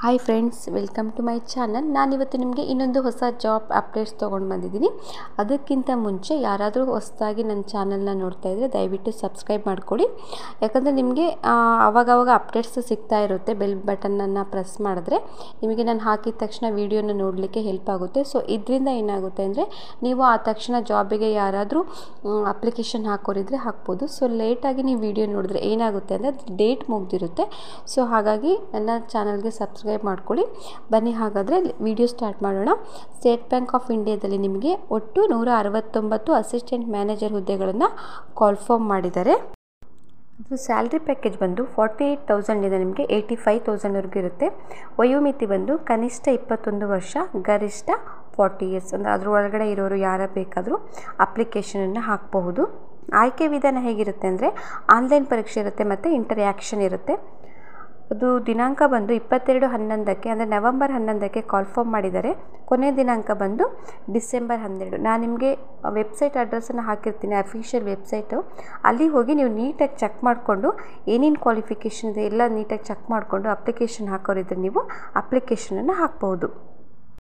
Hi friends, welcome to my channel. ನಾನಿವತ್ತು ನಿಮಗೆ ಇನ್ನೊಂದು ಹೊಸ ಜಾಬ್ ಅಪ್ಡೇಟ್ಸ್ ತೊಗೊಂಡು ಬಂದಿದ್ದೀನಿ. ಅದಕ್ಕಿಂತ ಮುಂಚೆ ಯಾರಾದರೂ ಹೊಸದಾಗಿ ನನ್ನ ಚಾನಲ್ನ ನೋಡ್ತಾ ಇದ್ದರೆ ದಯವಿಟ್ಟು ಸಬ್ಸ್ಕ್ರೈಬ್ ಮಾಡ್ಕೊಳ್ಳಿ. ಯಾಕಂದರೆ ನಿಮಗೆ ಆವಾಗವಾಗ ಅಪ್ಡೇಟ್ಸ್ ಸಿಗ್ತಾ ಇರುತ್ತೆ. ಬೆಲ್ ಬಟನನ್ನು ಪ್ರೆಸ್ ಮಾಡಿದ್ರೆ ನಿಮಗೆ ನಾನು ಹಾಕಿದ ತಕ್ಷಣ ವೀಡಿಯೋನ ನೋಡಲಿಕ್ಕೆ ಹೆಲ್ಪ್ ಆಗುತ್ತೆ. ಸೊ ಇದರಿಂದ ಏನಾಗುತ್ತೆ ಅಂದರೆ ನೀವು ಆ ತಕ್ಷಣ ಜಾಬಿಗೆ ಯಾರಾದರೂ ಅಪ್ಲಿಕೇಶನ್ ಹಾಕೋರಿದ್ರೆ ಹಾಕ್ಬೋದು. ಸೊ ಲೇಟಾಗಿ ನೀವು ವಿಡಿಯೋ ನೋಡಿದ್ರೆ ಏನಾಗುತ್ತೆ ಅಂದರೆ ಡೇಟ್ ಮುಗ್ದಿರುತ್ತೆ. ಸೊ ಹಾಗಾಗಿ ನನ್ನ ಚಾನಲ್ಗೆ ಸಬ್ಸ್ಕ್ರೈಬ್ ಮಾಡ್ಕೊಳ್ಳಿ. ಬನ್ನಿ ಹಾಗಾದರೆ ವಿಡಿಯೋ ಸ್ಟಾರ್ಟ್ ಮಾಡೋಣ. ಸ್ಟೇಟ್ ಬ್ಯಾಂಕ್ ಆಫ್ ಇಂಡಿಯಾದಲ್ಲಿ ನಿಮಗೆ ಒಟ್ಟು 169 ಅಸಿಸ್ಟೆಂಟ್ ಮ್ಯಾನೇಜರ್ ಹುದ್ದೆಗಳನ್ನು ಕಾಲ್ಫಾರ್ಮ್ ಮಾಡಿದ್ದಾರೆ. ಇದು ಸ್ಯಾಲ್ರಿ ಪ್ಯಾಕೇಜ್ ಬಂದು 48,000 ನಿಮಗೆ 85,000ವರೆಗೂ ಇರುತ್ತೆ. ವಯೋಮಿತಿ ಬಂದು ಕನಿಷ್ಠ 21 ವರ್ಷ, ಗರಿಷ್ಠ 40 ಇಯರ್ಸ್. ಅಂದರೆ ಅದರ ಒಳಗಡೆ ಇರೋರು ಯಾರು ಬೇಕಾದರೂ ಅಪ್ಲಿಕೇಶನನ್ನು ಹಾಕಬಹುದು. ಆಯ್ಕೆ ವಿಧಾನ ಹೇಗಿರುತ್ತೆ ಅಂದರೆ ಆನ್ಲೈನ್ ಪರೀಕ್ಷೆ ಇರುತ್ತೆ ಮತ್ತು ಇಂಟರ್ಯಾಕ್ಷನ್ ಇರುತ್ತೆ. ಅದು ದಿನಾಂಕ ಬಂದು 22/11 ಅಂದರೆ ನವೆಂಬರ್ 11 ಕಾಲ್ಫಾರ್ಮ್ ಮಾಡಿದ್ದಾರೆ. ಕೊನೆಯ ದಿನಾಂಕ ಬಂದು ಡಿಸೆಂಬರ್ 12. ನಾನು ನಿಮಗೆ ವೆಬ್ಸೈಟ್ ಅಡ್ರೆಸ್ಸನ್ನು ಹಾಕಿರ್ತೀನಿ, ಅಫಿಷಿಯಲ್ ವೆಬ್ಸೈಟು. ಅಲ್ಲಿ ಹೋಗಿ ನೀವು ನೀಟಾಗಿ ಚೆಕ್ ಮಾಡಿಕೊಂಡು ಏನೇನು ಕ್ವಾಲಿಫಿಕೇಷನ್ ಇದೆ ಎಲ್ಲ ನೀಟಾಗಿ ಚೆಕ್ ಮಾಡಿಕೊಂಡು ಅಪ್ಲಿಕೇಶನ್ ಹಾಕೋರಿದ್ರೆ ನೀವು ಅಪ್ಲಿಕೇಶನನ್ನು ಹಾಕ್ಬೋದು.